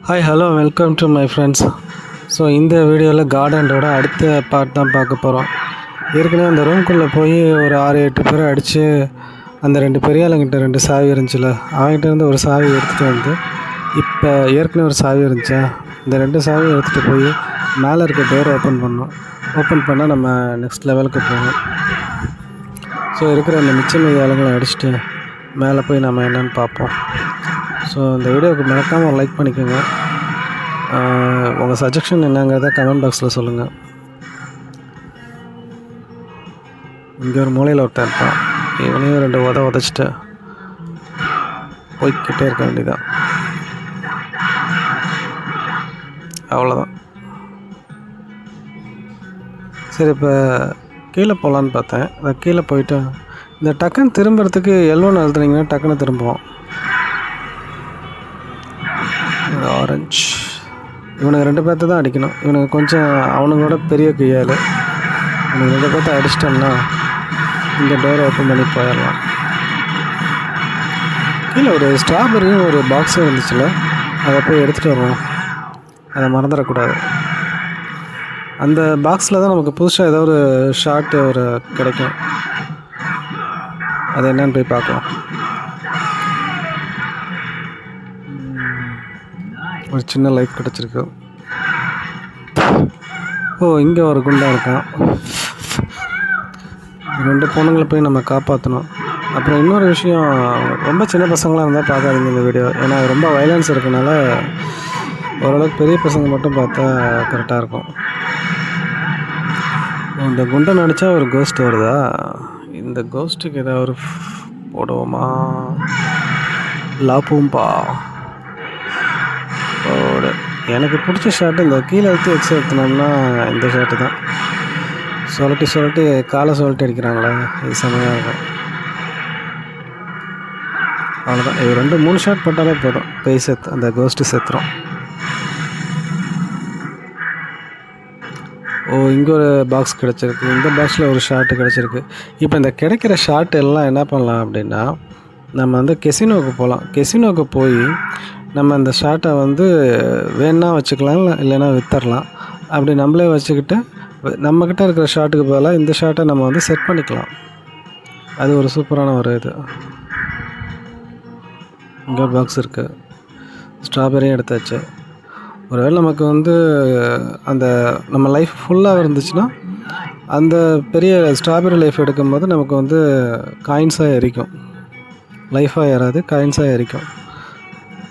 Hi hello welcome to my friends. So இந்த வீடியோவில் கார்டனோட அடுத்த பார்ட் தான் பார்க்க போகிறோம். ஏற்கனவே அந்த ரூம்குள்ளே போய் ஒரு 6-8 பேரை அடித்து அந்த 2 பெரிய ஆளுங்கிட்ட 2 சாவி இருந்துச்சுல, அவங்ககிட்ட இருந்து ஒரு சாவி எடுத்துகிட்டு வந்து இப்போ ஏற்கனவே ஒரு சாவி இருந்துச்சா, இந்த 2 சாவியை எடுத்துகிட்டு போய் மேலே இருக்க டோரை ஓப்பன் பண்ணோம். ஓப்பன் பண்ணால் நம்ம நெக்ஸ்ட் லெவலுக்கு போகணும். ஸோ இருக்கிற அந்த மிச்சம் மீதி ஆளுங்களை அடிச்சுட்டு மேலே போய் நம்ம என்னென்னு பார்ப்போம். ஸோ இந்த வீடியோவுக்கு மறக்காமல் லைக் பண்ணிக்கோங்க. உங்கள் சஜஷன் என்னங்கிறத கமெண்ட் பாக்ஸில் சொல்லுங்கள். இங்கே ஒரு மூலையில் ஒருத்தன் இருப்பான், இவனையும் 2 உதச்சிட்டு போய்கிட்டே இருக்க வேண்டியதான். அவ்வளோதான். சரி, இப்போ கீழே போகலான்னு பார்த்தேன். அதை கீழே போயிட்டு இந்த டக்குன்னு திரும்புறதுக்கு எல்லோன்னு அழுத்துனீங்கன்னா டக்குன்னு திரும்புவோம். ஆரஞ்சு இவனுக்கு 2 பேர்த்த தான் அடிக்கணும். இவனுக்கு கொஞ்சம் அவனுங்களோட பெரிய கையால் இவனுக்கு 2 பேர்த்த அடிச்சிட்டோம்னா இந்த டோரை ஓப்பன் பண்ணி போயிடலாம். கீழே ஒரு ஸ்ட்ராபெரியும் ஒரு பாக்ஸும் இருந்துச்சுல, அதை போய் எடுத்துகிட்டு வருவோம். அதை மறந்துடக்கூடாது. அந்த பாக்ஸில் தான் நமக்கு புதுசாக ஏதோ ஒரு ஷார்ட்டு ஒரு கிடைக்கும். அது என்னன்னு போய் பார்க்கலாம். ஒரு சின்ன லைஃப் கிடச்சிருக்கு. இங்கே ஒரு குண்டா இருக்கான். 2 பொண்ணுங்களை போய் நம்ம காப்பாற்றணும். அப்புறம் இன்னொரு விஷயம், ரொம்ப சின்ன பசங்களாக இருந்தால் பார்க்காதீங்க இந்த வீடியோ. ஏன்னா ரொம்ப வைலன்ஸ் இருக்கனால ஓரளவுக்கு பெரிய பசங்க மட்டும் பார்த்தா கரெக்டாக இருக்கும். இந்த குண்டை நடித்தா ஒரு கோஸ்ட் வருதா? இந்த கோஸ்ட்டுக்கு ஏதாவது ஒரு போடுவோமா? லாப்பூம்பா. எனக்கு பிடிச்ச ஷார்ட்டு இந்த கீழே எடுத்து எக்ஸ் எடுத்தோம்னா இந்த ஷார்ட்டு தான். சொல்லட்டி காலை சொல்லிட்டு அடிக்கிறாங்களே, இது செமையாக இருக்கும். அவ்வளோதான். இது 2-3 ஷார்ட் போட்டாலே போதும், போய் அந்த கோஸ்ட்டு செத்துரும். இங்கே ஒரு பாக்ஸ் கிடச்சிருக்கு. இந்த பாக்ஸில் ஒரு ஷார்ட்டு கிடச்சிருக்கு. இப்போ இந்த கிடைக்கிற ஷார்ட் எல்லாம் என்ன பண்ணலாம் அப்படின்னா, நம்ம வந்து கெசினோவுக்கு போகலாம். கெசினோவுக்கு போய் நம்ம அந்த ஷார்ட்டை வந்து வேணா வச்சுக்கலாம், இல்லைன்னா விற்றுடலாம். அப்படி நம்மளே வச்சுக்கிட்டு நம்மக்கிட்ட இருக்கிற ஷார்ட்டுக்கு பதிலாக இந்த ஷார்ட்டை நம்ம வந்து செட் பண்ணிக்கலாம். அது ஒரு சூப்பரான ஒரு இது. இங்கே ஒரு பாக்ஸ் இருக்குது. ஸ்ட்ராபெரியும் எடுத்தாச்சு. ஒருவேளை நமக்கு வந்து அந்த நம்ம லைஃப் ஃபுல்லாக இருந்துச்சுன்னா அந்த பெரிய ஸ்ட்ராபெரி லைஃப் எடுக்கும்போது நமக்கு வந்து காயின்ஸாக எரிக்கும். லைஃபாக ஏறாது, காயின்ஸாக எரிக்கும்.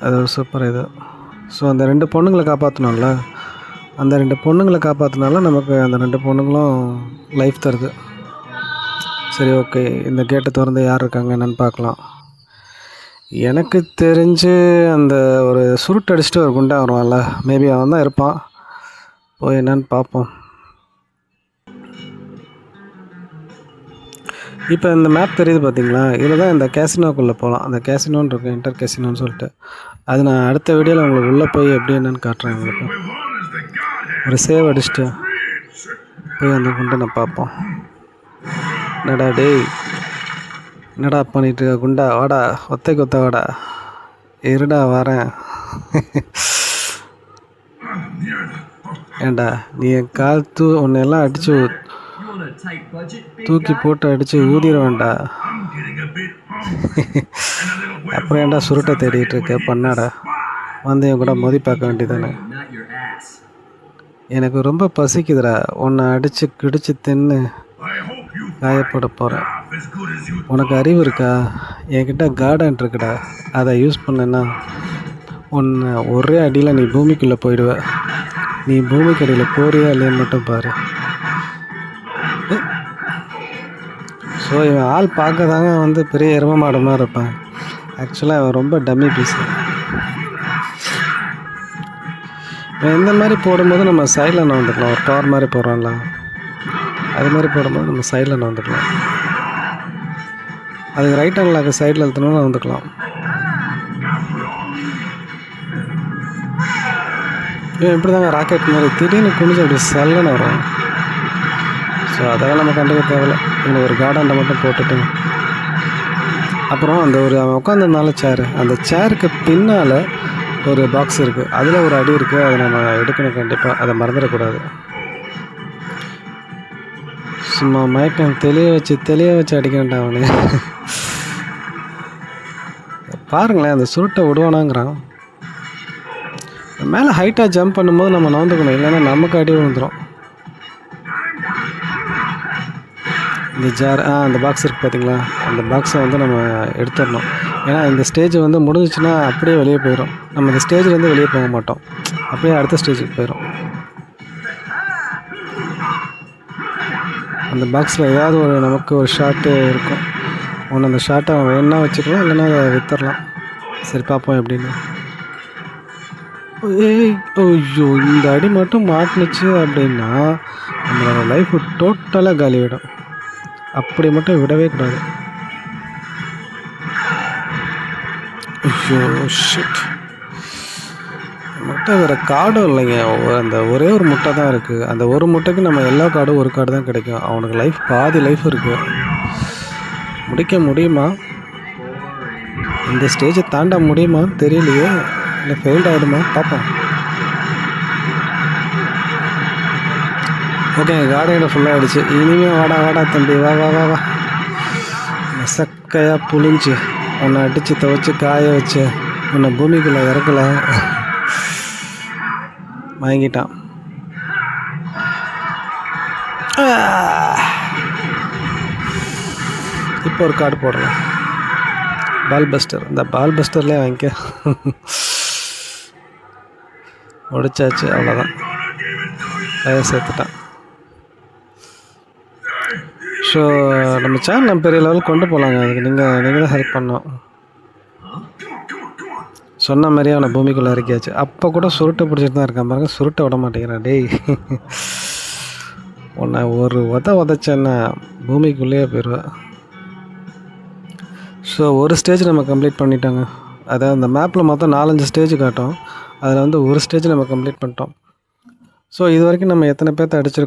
அது ஒரு சூப்பர் இது. ஸோ அந்த 2 பொண்ணுங்களை காப்பாற்றணும்ல, அந்த 2 பொண்ணுங்களை காப்பாற்றினால நமக்கு அந்த 2 பொண்ணுங்களும் லைஃப் தருது. சரி, ஓகே. இந்த கேட்டை திறந்து யார் இருக்காங்க என்னென்னு பார்க்கலாம். எனக்கு தெரிஞ்சு அந்த ஒரு சுருட்டு அடிச்சுட்டு ஒரு குண்டா வருவான்ல, மேபி அவன் தான் இருப்பான். போய் என்னன்னு பார்ப்போம். இப்போ இந்த மேப் தெரியுது பார்த்தீங்களா? இதில் தான் இந்த கேசினோக்குள்ளே போகலாம். அந்த கேசினோன்னு இருக்கும், இன்டர் கேசினோன்னு சொல்லிட்டு. அது நான் அடுத்த வீடியோவில் உங்களுக்கு உள்ளே போய் எப்படி என்னென்னு காட்டுறேன். உங்களுக்கு ஒரு சேவ் அடிச்சுட்டு போய் அந்த குண்டை நான் பார்ப்போம். என்னடா டேய், என்னடா பண்ணிட்டு இருக்க குண்டா? வாடா, ஒத்த வாடா. இருடா வரேன். ஏண்டா நீ என் கால் உன்னையெல்லாம் அடித்து தூக்கி போட்டு அடித்து ஊதிட வேண்டா. அப்புறம் ஏன்டா சுருட்டை தேடிட்டு இருக்க? பண்ணாடா, வந்து என் கூட மோதி பார்க்க வேண்டியதானே. எனக்கு ரொம்ப பசிக்குதுடா. உன்னை அடித்து கிடிச்சு தின்னு காயப்பட போகிறேன். உனக்கு அறிவு இருக்கா? என்கிட்ட கார்டன் இருக்குடா, அதை யூஸ் பண்ணேன்னா உன்னை ஒரே அடியில் நீ பூமிக்குள்ளே போயிடுவ. நீ பூமிக்கு அடியில் போறியா இல்லையான்னு மட்டும் பாரு. ஸோ இவன் ஆள் பார்க்க தாங்க வந்து பெரிய எரும மாடு மாதிரி இருப்பான். ஆக்சுவலாக அவன் ரொம்ப டம்மி பீஸ். இந்த மாதிரி போடும்போது நம்ம சைடில் வந்துக்கலாம். ஒரு டவர் மாதிரி போடுறோம்ல, அது மாதிரி போடும்போது நம்ம சைடில் வந்துக்கலாம். அதுக்கு ரைட் ஹேண்டில் சைடில் எழுத்தணும்னு வந்துக்கலாம். இப்படி தாங்க ராக்கெட் மாதிரி திடீர்னு குனிஞ்சு அப்படி செல்லன்னு வரும். ஸோ அதெல்லாம் நம்ம கண்டுக்க தேவையில்ல. இவனுக்கு ஒரு கார்டனில் மட்டும் போட்டுட்டு அப்புறம் அந்த ஒரு அவன் உட்காந்துருந்தால சேரு, அந்த சேருக்கு பின்னால் ஒரு பாக்ஸ் இருக்குது, அதில் ஒரு அடி இருக்குது. அதை நம்ம எடுக்கணும் கண்டிப்பாக, அதை மறந்துடக்கூடாது. சும்மா மயக்கம் தெளிய வச்சு அடிக்கணும்டா அவனுக்கு. பாருங்களேன், அந்த சுருட்டை விடுவானாங்கிறான். மேலே ஹைட்டாக ஜம்ப் பண்ணும்போது நம்ம நவுந்துக்கணும், இல்லைன்னா நமக்கு அடி விழுந்துடும். இந்த ஜார் அந்த பாக்ஸ் இருக்குது பார்த்தீங்களா, அந்த பாக்ஸை வந்து நம்ம எடுத்துடணும். ஏன்னா இந்த ஸ்டேஜ் வந்து முடிஞ்சிச்சுன்னா அப்படியே வெளியே போயிடும். நம்ம இந்த ஸ்டேஜ்லேருந்து வெளியே போக மாட்டோம், அப்படியே அடுத்த ஸ்டேஜுக்கு போயிடும். அந்த பாக்ஸில் ஏதாவது ஒரு நமக்கு ஒரு ஷாட்டு இருக்கும். ஒன்று அந்த ஷாட்டை அவன் வேணா வச்சுக்கலாம், இல்லைன்னா அதை விற்றுடலாம். சரி பார்ப்போம் எப்படின்னு. ஐயோ, இந்த அடி மட்டும் மாட்டுனுச்சு அப்படின்னா நம்மளோட லைஃப் டோட்டலாக காலிவிடும். அப்படி மட்டும் விடவே கூடாது. ஐயோ ஷிட், முட்டை வேறு கார்டும் இல்லைங்க. அந்த ஒரே ஒரு முட்டை தான் இருக்குது. அந்த ஒரு முட்டைக்கு நம்ம எல்லா கார்டும் ஒரு கார்டு தான் கிடைக்கும். அவனுக்கு லைஃப் பாதி லைஃப் இருக்குது. முடிக்க முடியுமா? இந்த ஸ்டேஜை தாண்ட முடியுமான்னு தெரியலையே, இல்லை ஃபெயில்ட் ஆகிடுமா பார்ப்போம். ஓகே, கார்டன் ஃபுல்லாகிடுச்சு. இனிமேல் வாடா தம்பி, வா வா வா வா. சக்கையாக புளிஞ்சு உன்னை அடித்து துவைச்சி காய வச்சு உன்னை பூமிக்குள்ளே இறக்கல. வாங்கிட்டான். இப்போ ஒரு கார்டு போடலாம், பால் பஸ்டர். இந்த பால் பஸ்டர்லேயே வாங்கிக்க. முடிச்சாச்சு, அவ்வளோதான். சேர்த்துட்டான். ஸோ நம்ம சேனல் நம்ம பெரிய லெவலுக்கு கொண்டு போகலாங்க. அதுக்கு நீங்கள் தான் ஹெல்ப் பண்ணோம். சொன்ன மாதிரியே அவனை பூமிக்குள்ளே இறக்கியாச்சு. அப்போ கூட சுருட்டை பிடிச்சிட்டு தான் இருக்கான் பாருங்க. சுருட்டை விட மாட்டேங்கிறான். டேய், உன்னை ஒரு உதச்சேன்னா பூமிக்குள்ளேயே போயிடுவேன். ஸோ ஒரு ஸ்டேஜ் நம்ம கம்ப்ளீட் பண்ணிட்டோங்க. அதாவது அந்த மேப்பில் மொத்தம் 4-5 ஸ்டேஜ் காட்டும். அதில் வந்து ஒரு ஸ்டேஜ் நம்ம கம்ப்ளீட் பண்ணிட்டோம். ஸோ இது வரைக்கும் நம்ம எத்தனை பேர்த்த அடிச்சிருக்கோம்